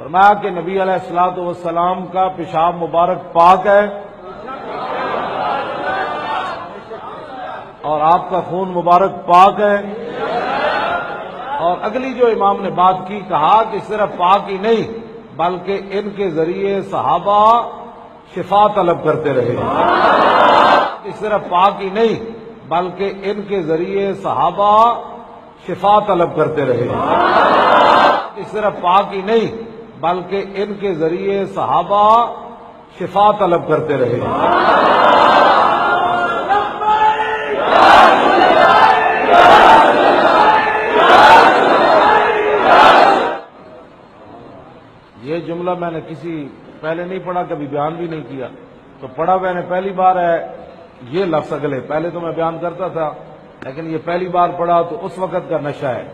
فرمایا کہ نبی علیہ الصلوۃ والسلام کا پیشاب مبارک پاک ہے اور آپ کا خون مبارک پاک ہے. اور اگلی جو امام نے بات کی، کہا کہ صرف پاک ہی نہیں بلکہ ان کے ذریعے صحابہ شفا طلب کرتے رہے. کہ صرف پاک ہی نہیں بلکہ ان کے ذریعے صحابہ شفا طلب کرتے رہے. کہ صرف پاک ہی نہیں بلکہ ان کے ذریعے صحابہ شفا طلب کرتے رہے. یہ جملہ میں نے کسی پہلے نہیں پڑھا، کبھی بیان بھی نہیں کیا، تو پڑھا میں نے پہلی بار ہے یہ لفظ اگلے. پہلے تو میں بیان کرتا تھا لیکن یہ پہلی بار پڑھا تو اس وقت کا نشہ ہے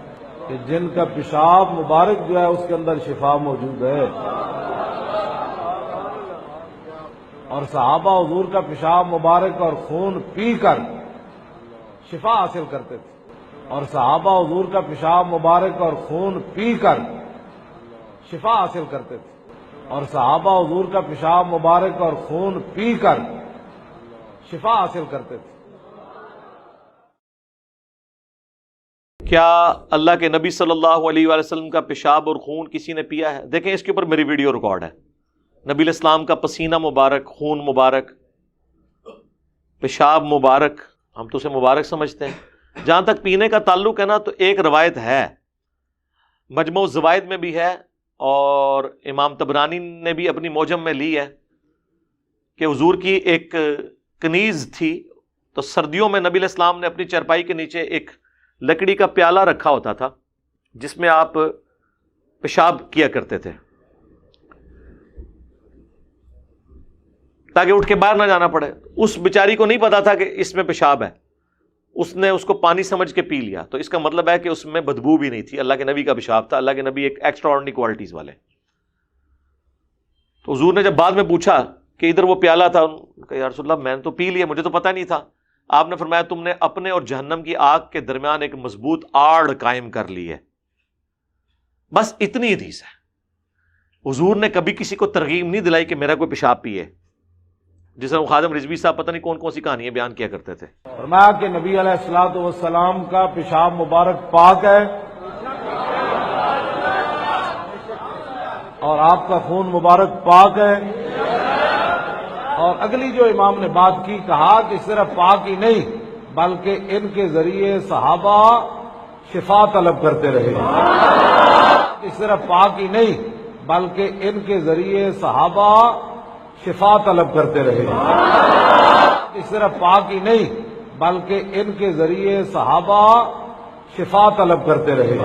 کہ جن کا پیشاب مبارک جو ہے اس کے اندر شفا موجود ہے. اور صحابہ حضور کا پیشاب مبارک اور خون پی کر شفا حاصل کرتے تھے. اور صحابہ حضور کا پیشاب مبارک اور خون پی کر شفا حاصل کرتے تھے. اور صحابہ حضور کا پیشاب مبارک اور خون پی کر شفا حاصل کرتے تھے. کیا اللہ کے نبی صلی اللہ علیہ وآلہ وسلم کا پیشاب اور خون کسی نے پیا ہے؟ دیکھیں اس کے اوپر میری ویڈیو ریکارڈ ہے. نبی علیہ السلام کا پسینہ مبارک، خون مبارک، پیشاب مبارک، ہم تو اسے مبارک سمجھتے ہیں. جہاں تک پینے کا تعلق ہے نا، تو ایک روایت ہے، مجموع الزوائد میں بھی ہے اور امام طبرانی نے بھی اپنی معجم میں لی ہے کہ حضور کی ایک کنیز تھی، تو سردیوں میں نبی علیہ السلام نے اپنی چرپائی کے نیچے ایک لکڑی کا پیالہ رکھا ہوتا تھا جس میں آپ پیشاب کیا کرتے تھے تاکہ اٹھ کے باہر نہ جانا پڑے. اس بیچاری کو نہیں پتا تھا کہ اس میں پیشاب ہے، اس نے اس کو پانی سمجھ کے پی لیا. تو اس کا مطلب ہے کہ اس میں بدبو بھی نہیں تھی، اللہ کے نبی کا پیشاب تھا. اللہ کے نبی ایک ایکسٹرا آرڈنری کوالٹیز والے. تو حضور نے جب بعد میں پوچھا کہ ادھر وہ پیالہ تھا، کہ یا رسول اللہ میں نے تو پی لیا، مجھے تو پتہ نہیں تھا. آپ نے فرمایا تم نے اپنے اور جہنم کی آگ کے درمیان ایک مضبوط آڑ قائم کر لی ہے. بس اتنی حدیث ہے. حضور نے کبھی کسی کو ترغیب نہیں دلائی کہ میرا کوئی پیشاب پیے، جس طرح خادم رضوی صاحب پتہ نہیں کون کون سی کہانیاں بیان کیا کرتے تھے. فرمایا کہ نبی علیہ الصلوۃ والسلام کا پیشاب مبارک پاک ہے اور آپ کا خون مبارک پاک ہے. اور اگلی جو امام نے بات کی، کہا کہ صرف پاک ہی نہیں بلکہ ان کے ذریعے صحابہ شفا طلب کرتے رہے. کہ صرف پاک ہی نہیں بلکہ ان کے ذریعے صحابہ شفا طلب کرتے رہے. کہ صرف پاک ہی نہیں بلکہ ان کے ذریعے صحابہ شفا طلب کرتے رہے.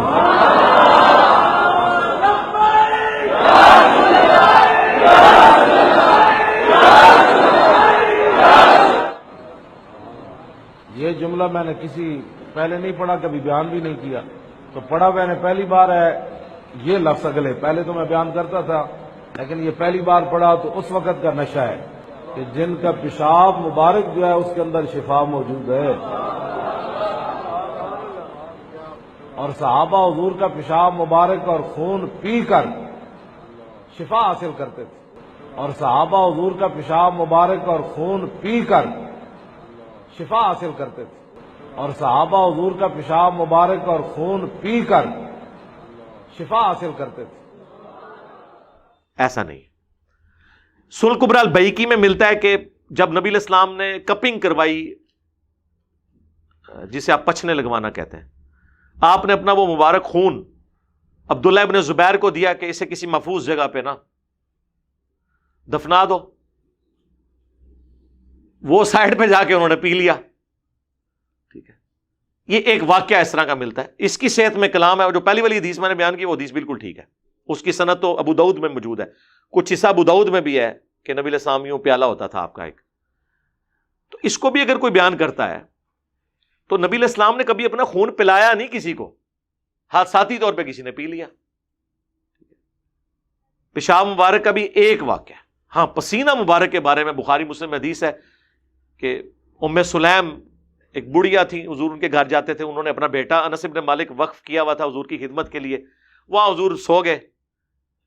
یہ جملہ میں نے کسی پہلے نہیں پڑھا، کبھی بیان بھی نہیں کیا، تو پڑھا میں نے پہلی بار ہے یہ لفظ اگلے. پہلے تو میں بیان کرتا تھا لیکن یہ پہلی بار پڑھا تو اس وقت کا نشہ ہے کہ جن کا پیشاب مبارک جو ہے اس کے اندر شفا موجود ہے. اور صحابہ حضور کا پیشاب مبارک اور خون پی کر شفا حاصل کرتے تھے. اور صحابہ حضور کا پیشاب مبارک اور خون پی کر شفا حاصل کرتے تھے. اور صحابہ حضور کا پیشاب مبارک اور خون پی کر شفا حاصل کرتے تھے. ایسا نہیں. سنن کبری البیہقی میں ملتا ہے کہ جب نبی علیہ السلام نے کپنگ کروائی، جسے آپ پچھنے لگوانا کہتے ہیں، آپ نے اپنا وہ مبارک خون عبداللہ ابن زبیر کو دیا کہ اسے کسی محفوظ جگہ پہ نا دفنا دو. وہ سائڈ پہ جا کے انہوں نے پی لیا. ٹھیک ہے، یہ ایک واقعہ اس طرح کا ملتا ہے. اس کی صحت میں کلام ہے، اور جو پہلی والی حدیث میں نے بیان کی وہ حدیث بالکل ٹھیک ہے. اس کی سند تو ابو داؤد میں موجود ہے، کچھ حصہ ابو داؤد میں بھی ہے کہ نبی علیہ السلام یوں پیالہ ہوتا تھا آپ کا ایک. تو اس کو بھی اگر کوئی بیان کرتا ہے تو نبی علیہ السلام نے کبھی اپنا خون پلایا نہیں کسی کو، حادثاتی طور پہ کسی نے پی لیا. پیشاب مبارک کا بھی ایک واقعہ. ہاں، پسینہ مبارک کے بارے میں بخاری مسلم حدیث ہے کہ ام سلیم ایک بڑھیا تھی، حضور ان کے گھر جاتے تھے، انہوں نے اپنا بیٹا انس بن مالک وقف کیا ہوا تھا حضور کی خدمت کے لیے. وہاں حضور سو گئے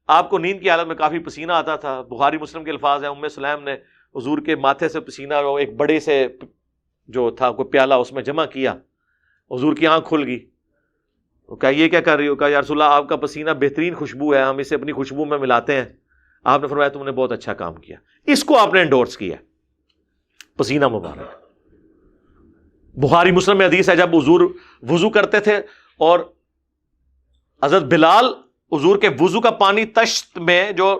آپ کو نیند کی حالت میں کافی پسینہ آتا تھا. بخاری مسلم کے الفاظ ہیں, ام سلیم نے حضور کے ماتھے سے پسینہ ایک بڑے سے جو تھا کوئی پیالہ اس میں جمع کیا, حضور کی آنکھ کھل گئی. کہا یہ کیا کر رہی ہو؟ کہا یا رسول اللہ آپ کا پسینہ بہترین خوشبو ہے, ہم اسے اپنی خوشبو میں ملاتے ہیں. آپ نے فرمایا تم نے بہت اچھا کام کیا. اس کو آپ نے انڈورس کیا, پسینہ مبارک. بخاری مسلم میں حدیث ہے جب حضور وضو کرتے تھے اور حضرت بلال حضور کے وضو کا پانی تشت میں جو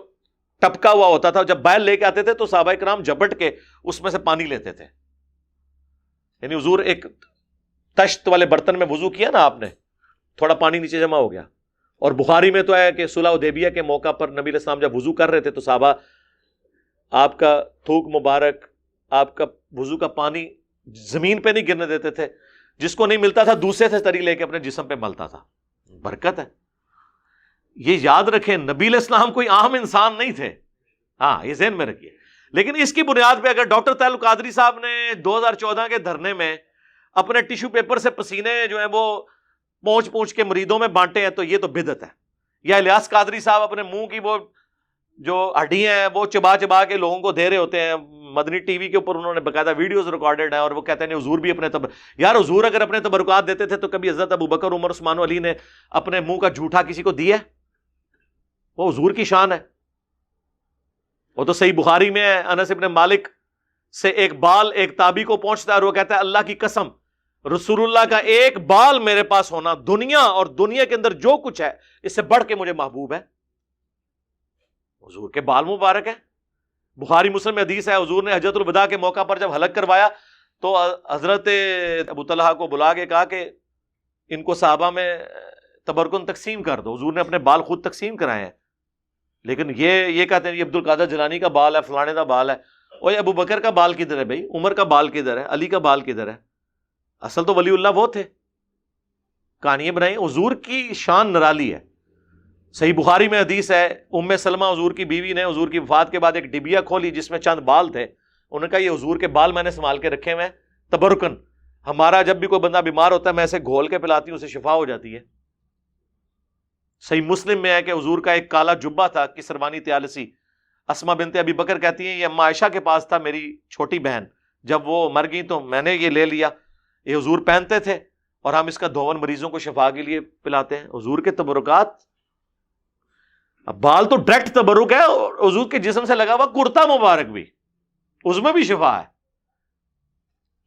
ٹپکا ہوا ہوتا تھا جب باہر لے کے آتے تھے تو صحابہ کرام جھپٹ کے اس میں سے پانی لیتے تھے. یعنی حضور ایک تشت والے برتن میں وضو کیا نا آپ نے, تھوڑا پانی نیچے جمع ہو گیا. اور بخاری میں تو ہے کہ صلح حدیبیہ کے موقع پر نبی علیہ السلام جب وضو کر رہے تھے تو صحابہ آپ کا تھوک مبارک, آپ کا وضو کا پانی زمین پہ نہیں گرنے دیتے تھے, جس کو نہیں ملتا تھا دوسرے سے تری لے کے اپنے جسم پہ ملتا تھا. برکت ہے. یہ یاد رکھیں نبی علیہ السلام کوئی عام انسان نہیں تھے, ہاں یہ ذہن میں رکھیے. لیکن اس کی بنیاد پہ اگر ڈاکٹر طاہر القادری صاحب نے 2014 کے دھرنے میں اپنے ٹیشو پیپر سے پسینے جو ہیں وہ پونچھ پونچھ کے مریدوں میں بانٹے ہیں تو یہ تو بدعت ہے. یا الیاس قادری صاحب اپنے منہ کی وہ جو ہڈیاں ہیں وہ چبا چبا کے لوگوں کو دے رہے ہوتے ہیں, مدنی ٹی وی کے اوپر انہوں نے باقاعدہ ویڈیوز ریکارڈڈ ہیں, اور وہ کہتے ہیں حضور بھی اپنے یار حضور اگر اپنے تبرکات دیتے تھے تو کبھی حضرت ابو بکر عمر عثمان و علی نے اپنے منہ کا جھوٹا کسی کو دیا؟ وہ حضور کی شان ہے. وہ تو صحیح بخاری میں ہے, انس ابن مالک سے ایک بال ایک تابی کو پہنچتا ہے اور وہ کہتا ہے اللہ کی قسم رسول اللہ کا ایک بال میرے پاس ہونا دنیا اور دنیا کے اندر جو کچھ ہے اس سے بڑھ کے مجھے محبوب ہے. حضور کے بال مبارک ہے. بخاری مسلم میں حدیث ہے حضور نے حجۃ الوداع کے موقع پر جب حلق کروایا تو حضرت ابو طلحہ کو بلا کے کہا کہ ان کو صحابہ میں تبرکن تقسیم کر دو. حضور نے اپنے بال خود تقسیم کرائے ہیں, لیکن یہ کہتے ہیں یہ عبد القادر جیلانی کا بال ہے, فلانے کا بال ہے. اور ابو بکر کا بال کدھر ہے بھائی؟ عمر کا بال کدھر ہے؟ علی کا بال کدھر ہے؟ اصل تو ولی اللہ وہ تھے, کہانیاں بنائی. حضور کی شان نرالی ہے. صحیح بخاری میں حدیث ہے ام سلمہ حضور کی بیوی نے حضور کی وفات کے بعد ایک ڈبیا کھولی جس میں چند بال تھے. انہوں نے کہا یہ حضور کے بال میں نے سنبھال کے رکھے ہوئے تبرکن, ہمارا جب بھی کوئی بندہ بیمار ہوتا ہے میں اسے گھول کے پلاتی ہوں, اسے شفا ہو جاتی ہے. صحیح مسلم میں ہے کہ حضور کا ایک کالا جبہ تھا کسروانی طیالسی. اسما بنت ابی بکر کہتی ہیں یہ اما عائشہ کے پاس تھا, میری چھوٹی بہن, جب وہ مر گئی تو میں نے یہ لے لیا. یہ حضور پہنتے تھے اور ہم اس کا دھون مریضوں کو شفا کے لیے پلاتے ہیں. حضور کے تبرکات. اب بال تو ڈائریکٹ تبرک ہے, اور حضور کے جسم سے لگا ہوا کرتا مبارک بھی, اس میں بھی شفا ہے.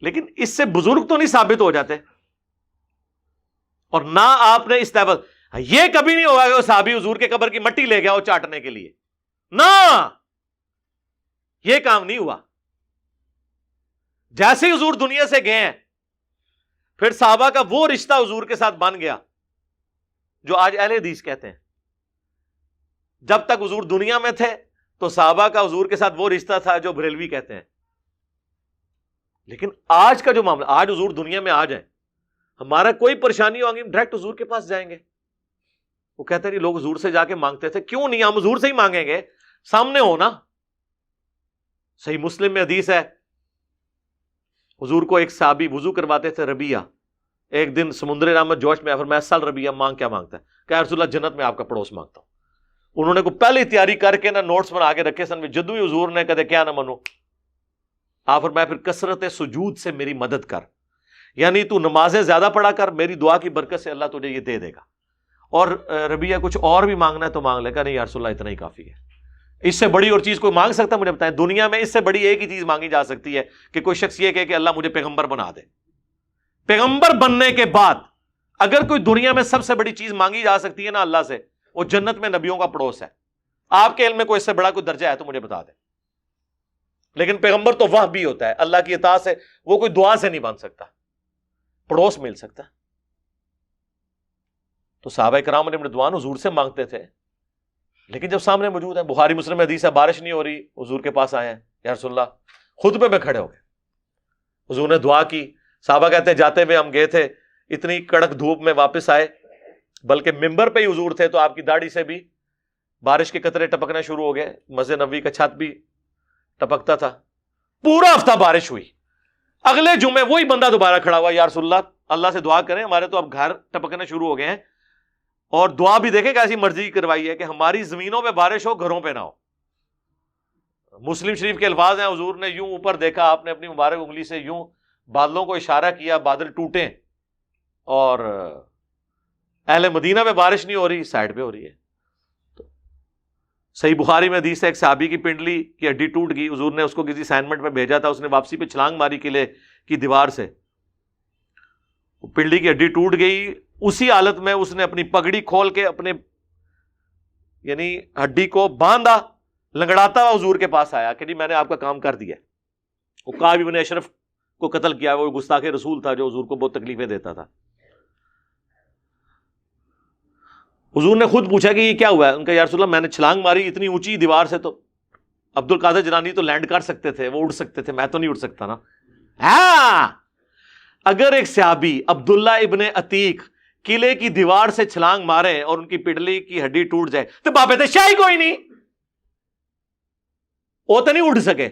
لیکن اس سے بزرگ تو نہیں ثابت ہو جاتے. اور نہ آپ نے اس طرح یہ کبھی نہیں ہوگا کہ وہ صحابی حضور کے قبر کی مٹی لے گیا ہو چاٹنے کے لیے, نہ یہ کام نہیں ہوا. جیسے حضور دنیا سے گئے ہیں پھر صحابہ کا وہ رشتہ حضور کے ساتھ بن گیا جو آج اہل حدیث کہتے ہیں. جب تک حضور دنیا میں تھے تو صحابہ کا حضور کے ساتھ وہ رشتہ تھا جو بریلوی کہتے ہیں. لیکن آج کا جو معاملہ, آج حضور دنیا میں آ جائیں, ہمارا کوئی پریشانی ہوگی ہم ڈائریکٹ حضور کے پاس جائیں گے. وہ کہتے ہیں لوگ حضور سے جا کے مانگتے تھے, کیوں نہیں ہم حضور سے ہی مانگیں گے, سامنے ہونا. صحیح مسلم میں حدیث ہے حضور کو ایک صحابی وضو کرواتے تھے ربیہ, ایک دن سمندر رحمت جوش میں فرمایا سل ربیہ مانگ کیا مانگتا ہے؟ کہ رسول اللہ جنت میں آپ کا پڑوس مانگتا ہوں. انہوں نے کو پہلے تیاری کر کے نا نوٹس بنا کے رکھے سن, جدو ہی حضور نے کہتے کیا نہ منو, آپ فرمایا پھر کثرت سجود سے میری مدد کر, یعنی تو نمازیں زیادہ پڑھا کر, میری دعا کی برکت سے اللہ تجھے یہ دے دے گا. اور ربیہ کچھ اور بھی مانگنا ہے تو مانگ لے. کہا نہیں یا رسول اللہ اتنا ہی کافی ہے, اس سے بڑی اور چیز کوئی مانگ سکتا ہے؟ مجھے بتائیں دنیا میں اس سے بڑی ایک ہی چیز مانگی جا سکتی ہے کہ کوئی شخص یہ کہے کہ اللہ مجھے پیغمبر بنا دے. پیغمبر بننے کے بعد اگر کوئی دنیا میں سب سے بڑی چیز مانگی جا سکتی ہے نا اللہ سے, وہ جنت میں نبیوں کا پڑوس ہے. آپ کے علم میں کوئی اس سے بڑا کوئی درجہ ہے تو مجھے بتا دیں. لیکن پیغمبر تو وہ بھی ہوتا ہے اللہ کی اطاعت سے, وہ کوئی دعا سے نہیں بن سکتا, پڑوس مل سکتا. تو صحابہ کرام نے رضوان حضور سے مانگتے تھے, لیکن جب سامنے موجود ہے, بخاری مسلم میں حدیث ہے بارش نہیں ہو رہی, حضور کے پاس آئے ہیں یا رسول اللہ, خطبے میں کھڑے ہو گئے, حضور نے دعا کی. صحابہ کہتے ہیں جاتے ہوئے ہم گئے تھے, اتنی کڑک دھوپ میں واپس آئے, بلکہ ممبر پہ ہی حضور تھے تو آپ کی داڑھی سے بھی بارش کے قطرے ٹپکنا شروع ہو گئے, مسجد نبوی کا چھت بھی ٹپکتا تھا. پورا ہفتہ بارش ہوئی. اگلے جمعے وہی بندہ دوبارہ کھڑا ہوا, یا رسول اللہ اللہ سے دعا کریں ہمارے تو اب گھر ٹپکنے شروع ہو گئے ہیں, اور دعا بھی دیکھیں کیسی مرضی کروائی ہے کہ ہماری زمینوں پہ بارش ہو، گھروں پہ نہ ہو. مسلم شریف کے الفاظ ہیں، حضور نے یوں اوپر دیکھا، آپ نے اپنی مبارک انگلی سے یوں بادلوں کو اشارہ کیا، بادل ٹوٹے، اور اہل مدینہ میں بارش نہیں ہو رہی، سائڈ پہ ہو رہی ہے. تو صحیح بخاری میں حدیث ہے، ایک صحابی کی پنڈلی کی ہڈی ٹوٹ گئی، حضور نے اس کو کسی اسائنمنٹ میں بھیجا تھا، اس نے واپسی پہ چھلانگ ماری قلعے کی دیوار سے، پنڈلی کی ہڈی ٹوٹ گئی. اسی حالت میں اس نے اپنی پگڑی کھول کے اپنے یعنی ہڈی کو باندھا، لنگڑاتا ہوا حضور کے پاس آیا کہ جی میں نے آپ کا کام کر دیا. وہ کعب بن اشرف کو قتل کیا، وہ گستاخ رسول تھا جو حضور کو بہت تکلیفیں دیتا تھا. حضور نے خود پوچھا کہ یہ کیا ہوا ہے؟ ان کا یا رسول اللہ میں نے چھلانگ ماری اتنی اونچی دیوار سے، تو عبد القادر جیلانی تو لینڈ کر سکتے تھے، وہ اڑ سکتے تھے، میں تو نہیں اڑ سکتا نا. ہاں اگر ایک صحابی عبداللہ ابن عتیق قلعے کی دیوار سے چھلانگ مارے اور ان کی پنڈلی کی ہڈی ٹوٹ جائے تو بابے شاہی کوئی نہیں، وہ تو نہیں اڑ سکے.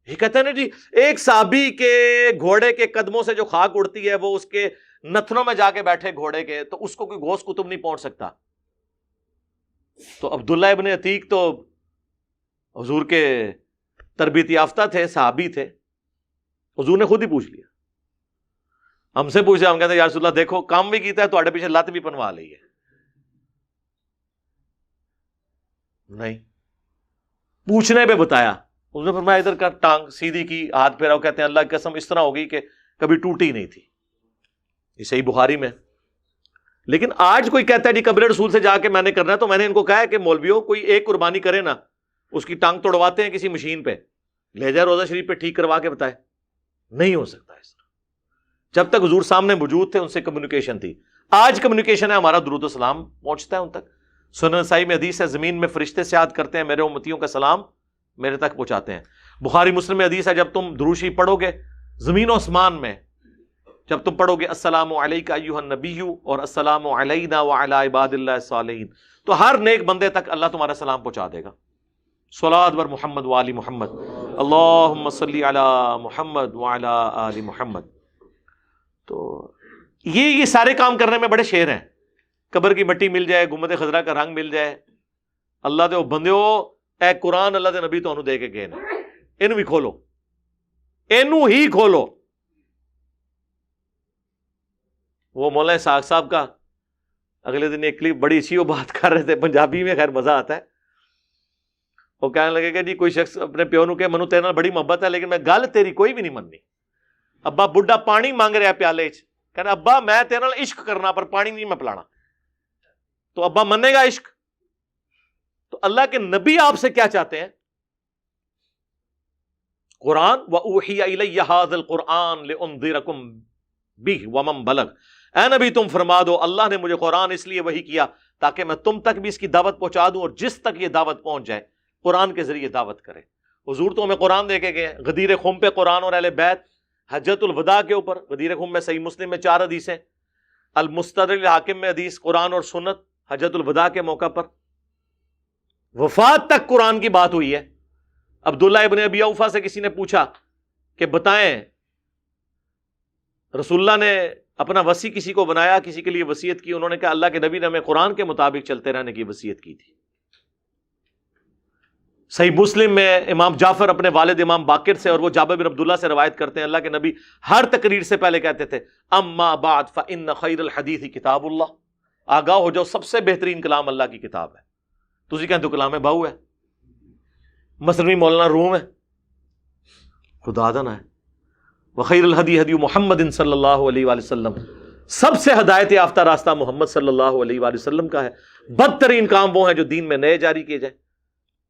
یہ کہتے ہیں نا جی ایک صحابی کے گھوڑے کے قدموں سے جو خاک اڑتی ہے وہ اس کے نتنوں میں جا کے بیٹھے گھوڑے کے، تو اس کو کوئی گوس کتب نہیں پہنچ سکتا. تو عبداللہ ابن عتیق تو حضور کے تربیت یافتہ تھے، صحابی تھے. حضور نے خود ہی پوچھ لیا. ہم سے پوچھا، ہم کہتے ہیں یا رسول اللہ دیکھو کام بھی کیتا ہے، تھوڑے پیچھے لت بھی پنوا لی ہے. نہیں، پوچھنے پہ بتایا. اس نے فرمایا ادھر کا ٹانگ سیدھی کی، ہاتھ پھیرا. کہتے ہیں اللہ کی قسم اس طرح ہو گئی کہ کبھی ٹوٹی نہیں تھی. یہ صحیح بخاری میں. لیکن آج کوئی کہتا ہے جی قبر رسول سے جا کے میں نے کرنا ہے، تو میں نے ان کو کہا ہے کہ مولویوں کوئی ایک قربانی کرے نا، اس کی ٹانگ توڑواتے ہیں کسی مشین پہ، لے جائے روزہ شریف پہ ٹھیک کروا کے بتائے. نہیں ہو سکتا اس طرح. جب تک حضور سامنے موجود تھے ان سے کمیونیکیشن تھی. آج کمیونیکیشن ہے، ہمارا درود و سلام پہنچتا ہے ان تک. سنن نسائی میں حدیث ہے زمین میں فرشتے سیاحت کرتے ہیں، میرے امتیوں کا سلام میرے تک پہنچاتے ہیں. بخاری مسلم میں حدیث ہے جب تم درود شریف پڑھو گے زمین و آسمان میں، جب تم پڑھو گے السلام علیکہ ایھا النبی اور السلام علینا وعلی عباد اللہ الصالحین، تو ہر نیک بندے تک اللہ تمہارا سلام پہنچا دے گا. صلوات بر محمد وآل محمد، اللہم صلی علی محمد وعلی آل محمد. تو یہ سارے کام کرنے میں بڑے شیر ہیں. قبر کی مٹی مل جائے، گنبد خضرا کا رنگ مل جائے، اللہ دے بندیو اے قرآن اللہ دے نبی تو دے کے گئے نا، اینو بھی کھولو، اینو ہی کھولو. وہ مولانا اسحاق صاحب کا اگلے دن ایک کلپ بڑی اچھی وہ بات کر رہے تھے پنجابی میں، خیر مزہ آتا ہے. وہ کہنے لگے کہ جی کوئی شخص اپنے پیو نو کہ منو تیرے نال بڑی محبت ہے لیکن میں گل تیری کوئی بھی نہیں مننی. ابا بڈھا پانی مانگ رہا پیالے چ، کہنا ابا میں تیرے نال عشق کرنا پر پانی نہیں میں پلانا. تو ابا منے گا عشق؟ تو اللہ کے نبی آپ سے کیا چاہتے ہیں؟ قرآن وَأُوحِيَ إِلَيَّ هَذَا الْقُرْآنُ لِأُنذِرَكُم بِهِ وَمَن بَلَغَ. اے نبی تم فرما دو اللہ نے مجھے قرآن اس لیے وحی کیا تاکہ میں تم تک بھی اس کی دعوت پہنچا دوں، اور جس تک یہ دعوت پہنچ جائے قرآن کے ذریعے دعوت کرے. حضور تو ہمیں قرآن دے کے گئے. غدیر خم پہ قرآن اور اہل بیت، حجت الوداع کے اوپر غدیر خم میں صحیح مسلم میں 4 حدیثیں، المستدرک الحاکم میں حدیث قرآن اور سنت حجت الوداع کے موقع پر. وفات تک قرآن کی بات ہوئی ہے. عبداللہ ابن ابی اوفا سے کسی نے پوچھا کہ بتائیں رسول اللہ نے اپنا وصی کسی کو بنایا، کسی کے لیے وصیت کی؟ انہوں نے کہا اللہ کے نبی نے ہمیں قرآن کے مطابق چلتے رہنے کی وصیت کی تھی. صحیح مسلم میں امام جعفر اپنے والد امام باقر سے، اور وہ جابر بن عبداللہ سے روایت کرتے ہیں اللہ کے نبی ہر تقریر سے پہلے کہتے تھے اما بعد فإن خیر الحدیث کتاب اللہ. آگاہ ہو جاؤ سب سے بہترین کلام اللہ کی کتاب ہے. تسی کہتے ہو کلام بہو ہے، مثنوی مولانا روم ہے، خدا دانا ہے. وخیر الہدی ہدی محمد صلی اللہ علیہ وآلہ وسلم. سب سے ہدایت یافتہ راستہ محمد صلی اللہ علیہ وآلہ وسلم کا ہے. بدترین کام وہ ہیں جو دین میں نئے جاری کیے جائیں.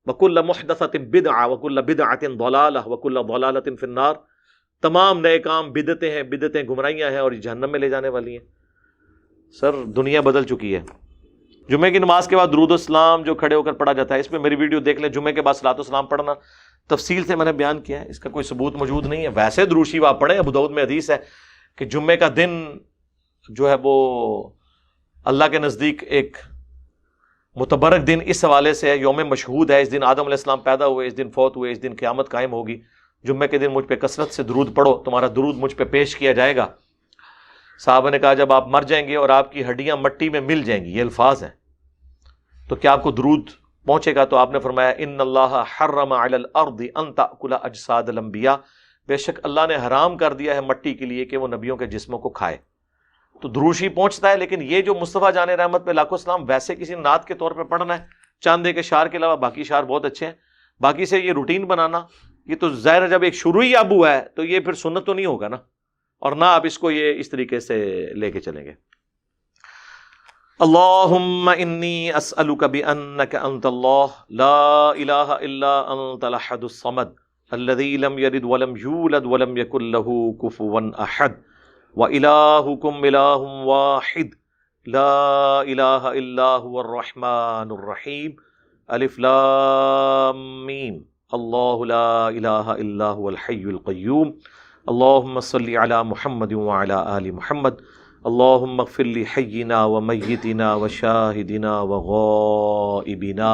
وَكُلَّ مُحْدَثَةٍ بِدْعَةٍ وَكُلَّ بِدْعَةٍ ضَلَالَةٍ وَكُلَّ ضَلَالَةٍ فِي النَّارِ. تمام نئے کام بدعتیں ہیں، بدعتیں گمراہیاں ہیں اور یہ جہنم میں لے جانے والی ہیں. سر دنیا بدل چکی ہے. جمعے کی نماز کے بعد درود و سلام جو کھڑے ہو کر پڑھا جاتا ہے، اس میں میری ویڈیو دیکھ لیں. جمعے کے بعد صلاۃ و سلام پڑھنا تفصیل سے میں نے بیان کیا ہے، اس کا کوئی ثبوت موجود نہیں ہے. ویسے درود شریف آپ پڑھیں، ابو داؤد میں حدیث ہے کہ جمعے کا دن جو ہے وہ اللہ کے نزدیک ایک متبرک دن اس حوالے سے ہے، یوم مشہود ہے. اس دن آدم علیہ السلام پیدا ہوئے، اس دن فوت ہوئے، اس دن قیامت قائم ہوگی. جمعے کے دن مجھ پہ کثرت سے درود پڑھو، تمہارا درود مجھ پہ پیش کیا جائے گا. صحابہ نے کہا جب آپ مر جائیں گے اور آپ کی ہڈیاں مٹی میں مل جائیں گی، یہ الفاظ ہیں، تو کیا آپ کو درود پہنچے گا؟ تو آپ نے فرمایا ان اللہ حرم علی الارض ان تأکل اجساد الانبیاء، بے شک اللہ نے حرام کر دیا ہے مٹی کے لیے کہ وہ نبیوں کے جسموں کو کھائے۔ تو دروشی پہنچتا ہے، لیکن یہ جو مصطفیٰ جان رحمت پہ لاکھوں سلام ویسے کسی نعت کے طور پہ پڑھنا ہے، چاندے کے شعر کے علاوہ باقی شعر بہت اچھے ہیں، باقی سے یہ روٹین بنانا، یہ تو ظاہر ہے جب ایک شروعی ابو ہے تو یہ پھر سنت تو نہیں ہوگا نا، اور نہ آپ اس کو یہ اس طریقے سے لے کے چلیں گے۔ اللہم انی اسألک بانک انت اللہ لا الہ الا انت الاحد الصمد الذی لم یلد ولم یولد ولم یکن لہ کفوا احد وإلہکم الہ واحد لا الہ الا هو الرحمن الرحیم الف لام میم اللہ لا الہ الا هو الحی القیوم اللہم صلی علی محمد وعلی آل محمد اللہم اغفر لحینا ومیتنا وشاہدنا وغائبنا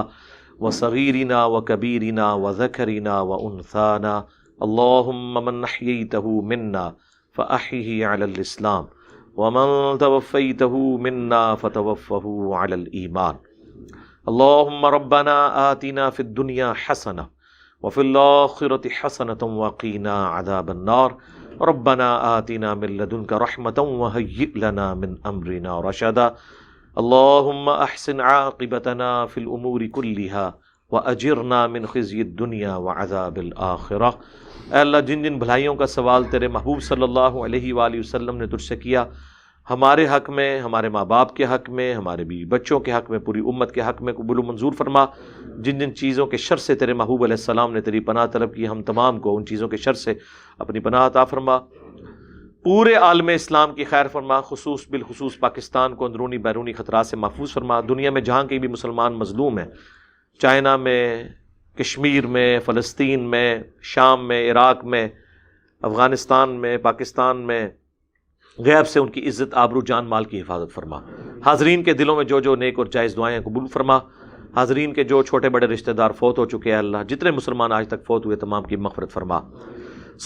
وصغیرنا وکبیرنا وذکرنا وانثانا اللہم من احییتہ منا فأحیہ علی الاسلام ومن توفیتہ منا فتوفہ علی الایمان اللہم ربنا آتنا فی الدنیا حسنہ وفی الآخرۃ حسنۃ وقینا عذاب النار ربنا آتنا من لدنک رحمۃ وہیئ لنا من امرنا رشدا اللہم احسن عاقبتنا فی الامور کلہا واجرنا من خزی الدنیا وعذاب الآخرہ۔ اے اللہ جن جن بھلائیوں کا سوال تیرے محبوب صلی اللہ علیہ وآلہ وسلم نے تجھ سے کیا، ہمارے حق میں، ہمارے ماں باپ کے حق میں، ہمارے بیوی بچوں کے حق میں، پوری امت کے حق میں قبول و منظور فرما۔ جن جن چیزوں کے شر سے تیرے محبوب علیہ السلام نے تیری پناہ طلب کی، ہم تمام کو ان چیزوں کے شر سے اپنی پناہ عطا فرما۔ پورے عالم اسلام کی خیر فرما، بالخصوص پاکستان کو اندرونی بیرونی خطرات سے محفوظ فرما۔ دنیا میں جہاں کہیں بھی مسلمان مظلوم ہیں، چائنا میں، کشمیر میں، فلسطین میں، شام میں، عراق میں، افغانستان میں، پاکستان میں، غیب سے ان کی عزت، آبرو، جان مال کی حفاظت فرما۔ حاضرین کے دلوں میں جو جو نیک اور جائز دعائیں قبول فرما۔ حاضرین کے جو چھوٹے بڑے رشتہ دار فوت ہو چکے ہیں اللہ، جتنے مسلمان آج تک فوت ہوئے تمام کی مغفرت فرما۔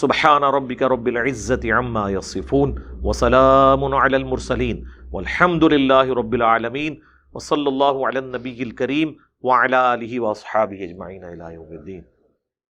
سبحان ربک رب العزت عما یصفون وسلام علی المرسلین والحمد للہ رب العالمین وصلی اللہ علی النبی الکریم وعلی آلہ واصحابہ اجمعین الی یوم الدین۔